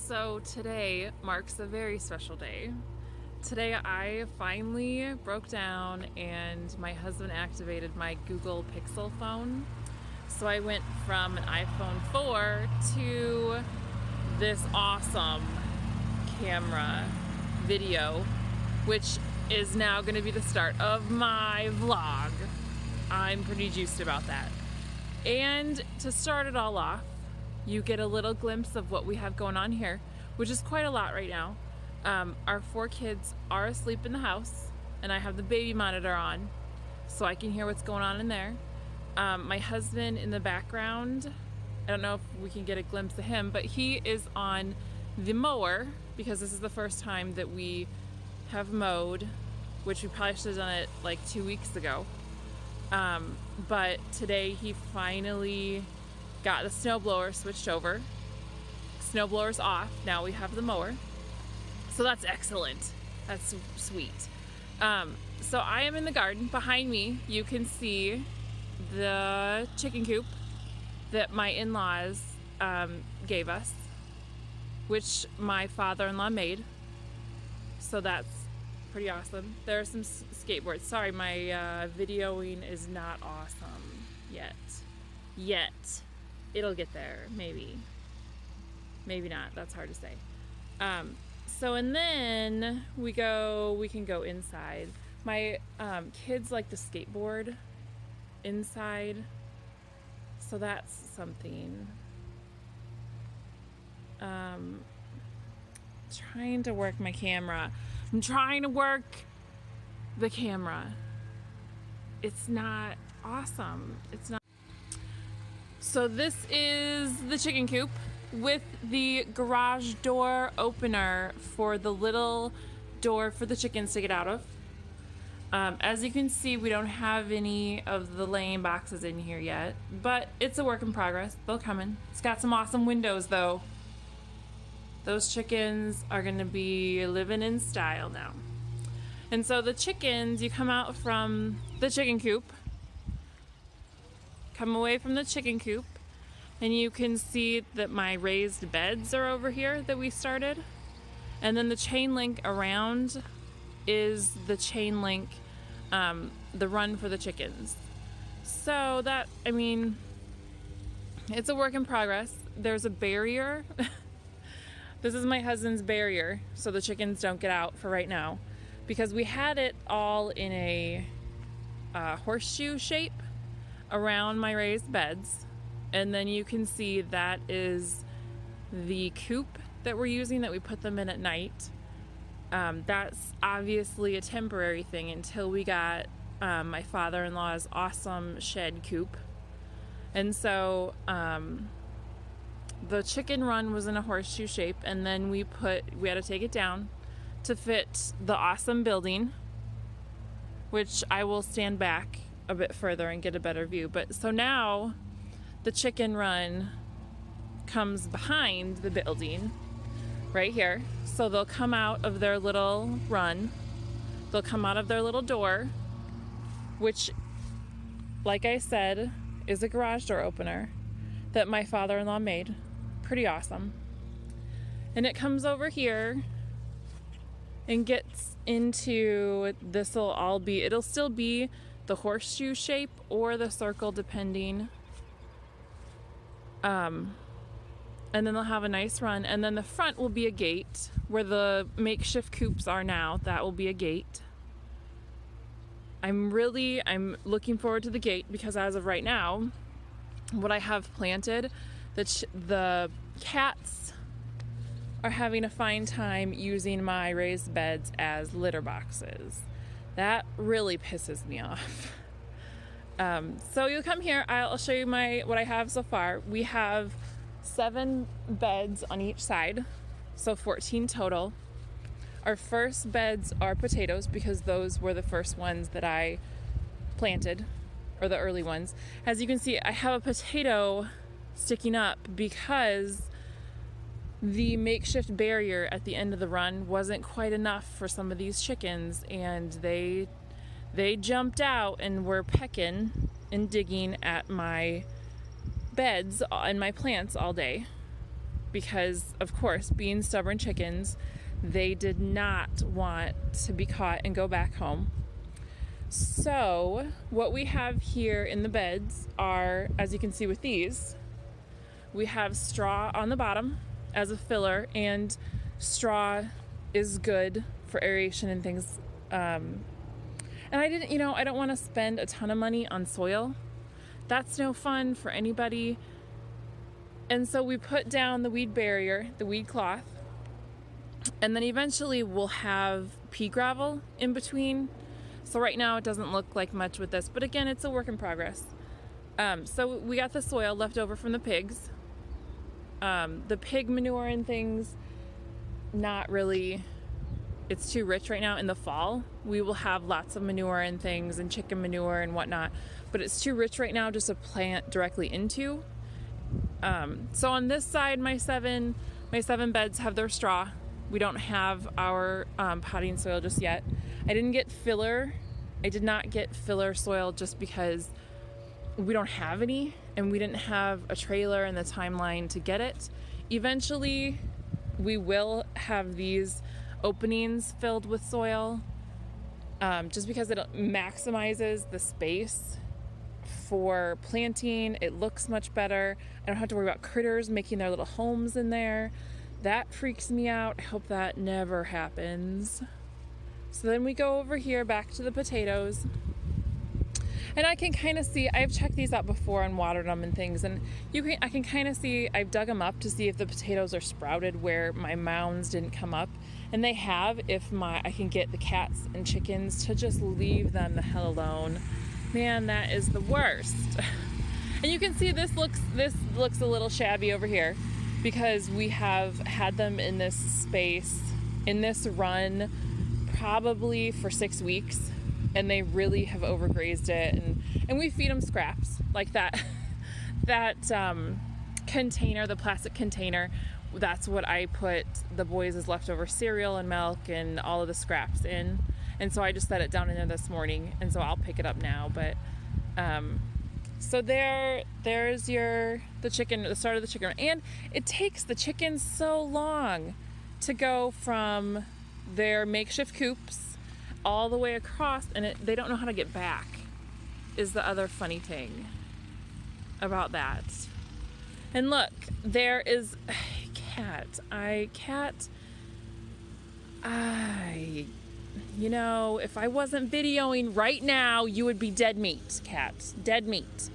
So today marks a very special day. Today I finally broke down and my husband activated my Google Pixel phone. So I went from an iPhone 4 to this awesome camera video, which is now going to be the start of my vlog. I'm pretty juiced about that. And to start it all off, you get a little glimpse of what we have going on here, which is quite a lot right now. Our 4 kids are asleep in the house, and I have the baby monitor on, so I can hear what's going on in there. My husband in the background, I don't know if we can get a glimpse of him, but he is on the mower, because this is the first time that we have mowed, which we probably should have done it like 2 weeks ago. But today he finally got the snowblower switched over. Snowblower's off. Now we have the mower. So that's excellent. That's sweet. So I am in the garden. Behind me, you can see the chicken coop that my in-laws gave us, which my father-in-law made. So that's pretty awesome. There are some skateboards. Sorry, my videoing is not awesome yet. It'll get there, maybe. Maybe not. That's hard to say. And then we can go inside. My kids like to skateboard inside, so that's something. Trying to work my camera. I'm trying to work the camera. It's not awesome. It's not. So this is the chicken coop with the garage door opener for the little door for the chickens to get out of. As you can see, we don't have any of the laying boxes in here yet, but it's a work in progress. They'll come in. It's got some awesome windows though. Those chickens are gonna be living in style now. And so the chickens, you come out from the chicken coop, come away from the chicken coop, and you can see that my raised beds are over here that we started. And then the chain link around is the chain link, the run for the chickens. So that, I mean, it's a work in progress. There's a barrier. This is my husband's barrier, so the chickens don't get out for right now, because we had it all in a horseshoe shape around my raised beds. And then you can see that is the coop that we're using, that we put them in at night. That's obviously a temporary thing until we got my father-in-law's awesome shed coop. And so the chicken run was in a horseshoe shape, and then we had to take it down to fit the awesome building, which I will stand back a bit further and get a better view. But so now the chicken run comes behind the building right here. So they'll come out of their little run. They'll come out of their little door, which, like I said, is a garage door opener that my father-in-law made. Pretty awesome. And it comes over here and gets into it'll still be the horseshoe shape or the circle, depending. And then they'll have a nice run, and then the front will be a gate where the makeshift coops are now. That will be a gate. I'm looking forward to the gate, because as of right now, what I have planted, the cats are having a fine time using my raised beds as litter boxes. That really pisses me off. So you'll come here. I'll show you what I have so far. We have 7 beds on each side, so 14 total. Our first beds are potatoes, because those were the first ones that I planted, or the early ones. As you can see, I have a potato sticking up because the makeshift barrier at the end of the run wasn't quite enough for some of these chickens, and they jumped out and were pecking and digging at my beds and my plants all day. because, of course, being stubborn chickens, they did not want to be caught and go back home. So what we have here in the beds are, as you can see with these, we have straw on the bottom as a filler, and straw is good for aeration and things. And I don't want to spend a ton of money on soil. That's no fun for anybody. And so we put down the weed barrier, the weed cloth, and then eventually we'll have pea gravel in between. So right now it doesn't look like much with this, but again, it's a work in progress. So we got the soil left over from the pigs. The pig manure and things, not really, it's too rich right now. In the fall, we will have lots of manure and things and chicken manure and whatnot, but it's too rich right now just to plant directly into. So on this side, my seven beds have their straw. We don't have our potting soil just yet. I did not get filler soil just because we don't have any, and we didn't have a trailer and the timeline to get it. Eventually, we will have these openings filled with soil, just because it maximizes the space for planting. It looks much better. I don't have to worry about critters making their little homes in there. That freaks me out. I hope that never happens. So then we go over here back to the potatoes. And I can kind of see, I've checked these out before and watered them and things, and I can kind of see, I've dug them up to see if the potatoes are sprouted where my mounds didn't come up. And they have, I can get the cats and chickens to just leave them the hell alone. Man, that is the worst. And you can see this looks a little shabby over here because we have had them in this space, in this run, probably for 6 weeks, and they really have overgrazed it, and we feed them scraps like that container, the plastic container. That's what I put the boys' leftover cereal and milk and all of the scraps in, and so I just set it down in there this morning, and so I'll pick it up now. But so there's the chicken, the start of the chicken, and it takes the chickens so long to go from their makeshift coops all the way across, and they don't know how to get back, is the other funny thing about that. And look, there is a cat. If I wasn't videoing right now, you would be dead meat, cat. Dead meat.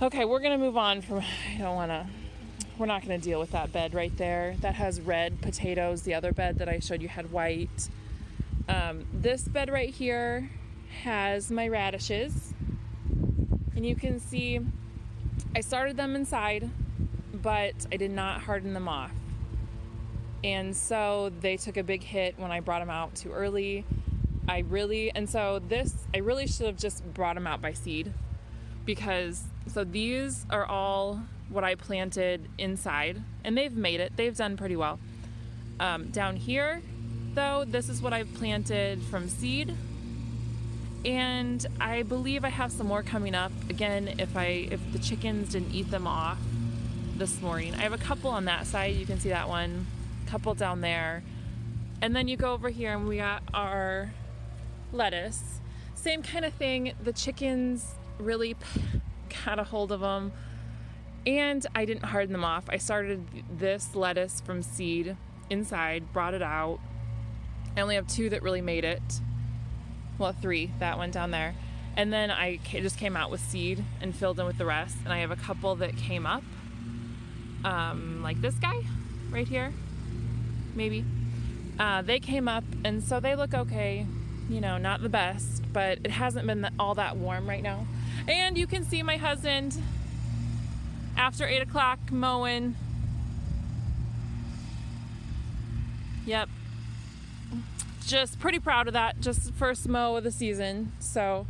Okay, we're gonna move on from, we're not gonna deal with that bed right there. That has red potatoes. The other bed that I showed you had white. This bed right here has my radishes. And you can see I started them inside, but I did not harden them off. And so they took a big hit when I brought them out too early. I really should have just brought them out by seed, because these are all what I planted inside, and they've made it. They've done pretty well. Down here, though, this is what I've planted from seed, and I believe I have some more coming up. Again, if the chickens didn't eat them off this morning. I have a couple on that side. You can see that one. Couple down there, and then you go over here and we got our lettuce. Same kind of thing. The chickens really got a hold of them, and I didn't harden them off. I started this lettuce from seed inside, brought it out. I only have 2 that really made it. Well, 3, that one down there. And then I just came out with seed and filled in with the rest. And I have a couple that came up, like this guy right here. Maybe. They came up, and so they look okay. Not the best, but it hasn't been all that warm right now. And you can see my husband after 8 o'clock mowing. Yep. Just pretty proud of that. Just first mow of the season. So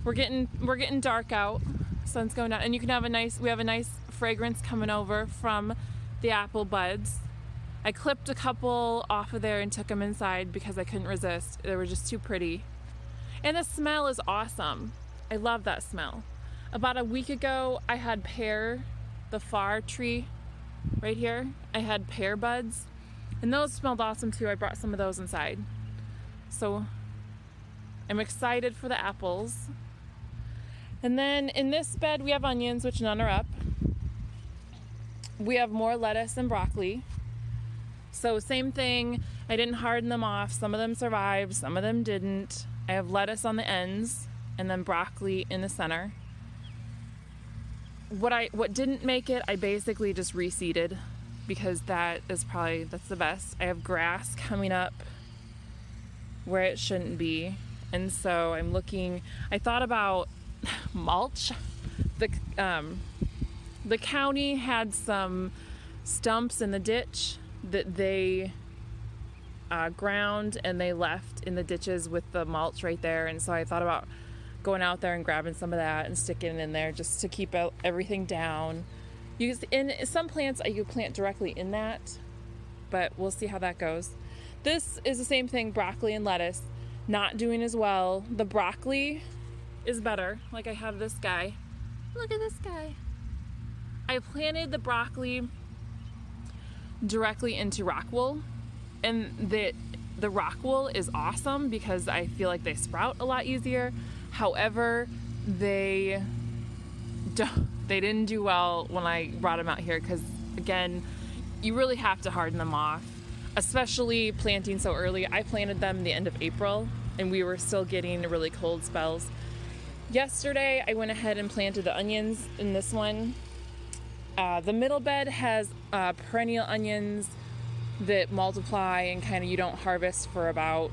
we're getting dark out. Sun's going down, and we have a nice fragrance coming over from the apple buds. I clipped a couple off of there and took them inside because I couldn't resist. They were just too pretty. And the smell is awesome. I love that smell. About a week ago, I had pear, the far tree, right here. I had pear buds, and those smelled awesome too. I brought some of those inside. So I'm excited for the apples. And then in this bed we have onions, which none are up. We have more lettuce and broccoli. So same thing, I didn't harden them off. Some of them survived, some of them didn't. I have lettuce on the ends and then broccoli in the center. What didn't make it, I basically just reseeded because that's the best. I have grass coming up where it shouldn't be. And so I thought about mulch. The county had some stumps in the ditch that they ground and they left in the ditches with the mulch right there. And so I thought about going out there and grabbing some of that and sticking it in there just to keep everything down. In some plants I could plant directly in that, but we'll see how that goes. This is the same thing, broccoli and lettuce, not doing as well. The broccoli is better. Like I have this guy. Look at this guy. I planted the broccoli directly into rock wool, and the rock wool is awesome because I feel like they sprout a lot easier. However, they didn't do well when I brought them out here because, again, you really have to harden them off, especially planting so early. I planted them the end of April, and we were still getting really cold spells. Yesterday, I went ahead and planted the onions in this one. The middle bed has perennial onions that multiply and kind of you don't harvest for about,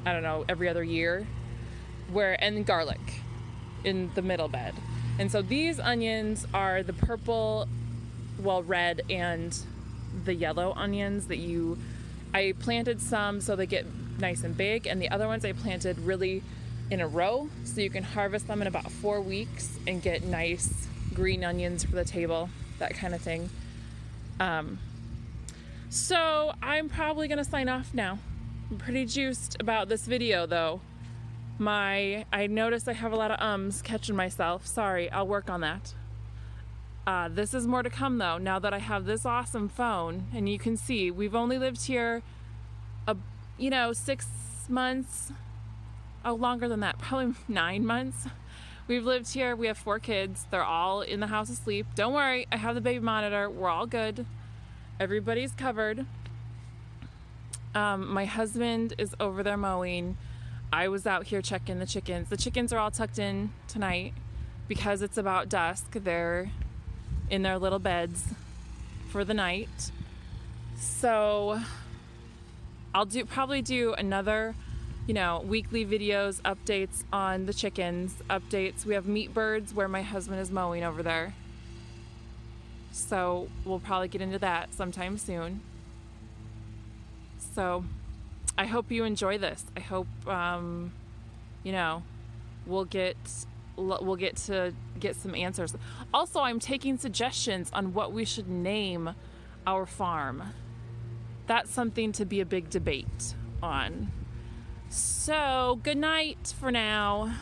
I don't know, every other year. And garlic in the middle bed. And so these onions are the purple, red, and the yellow onions I planted some so they get nice and big, and the other ones I planted really in a row so you can harvest them in about 4 weeks and get nice green onions for the table, that kind of thing. So I'm probably gonna sign off now. I'm pretty juiced about this video though. I noticed I have a lot of ums catching myself. Sorry, I'll work on that. This is more to come though, now that I have this awesome phone, and you can see we've only lived here 6 months, longer than that, probably 9 months. We've lived here, we have 4 kids, they're all in the house asleep. Don't worry, I have the baby monitor, we're all good. Everybody's covered. My husband is over there mowing. I was out here checking the chickens. The chickens are all tucked in tonight because it's about dusk. They're in their little beds for the night. So I'll probably do another, weekly videos, updates on the chickens, updates. We have meat birds where my husband is mowing over there. So we'll probably get into that sometime soon. So I hope you enjoy this. I hope, we'll get to get some answers. Also, I'm taking suggestions on what we should name our farm. That's something to be a big debate on. So, good night for now.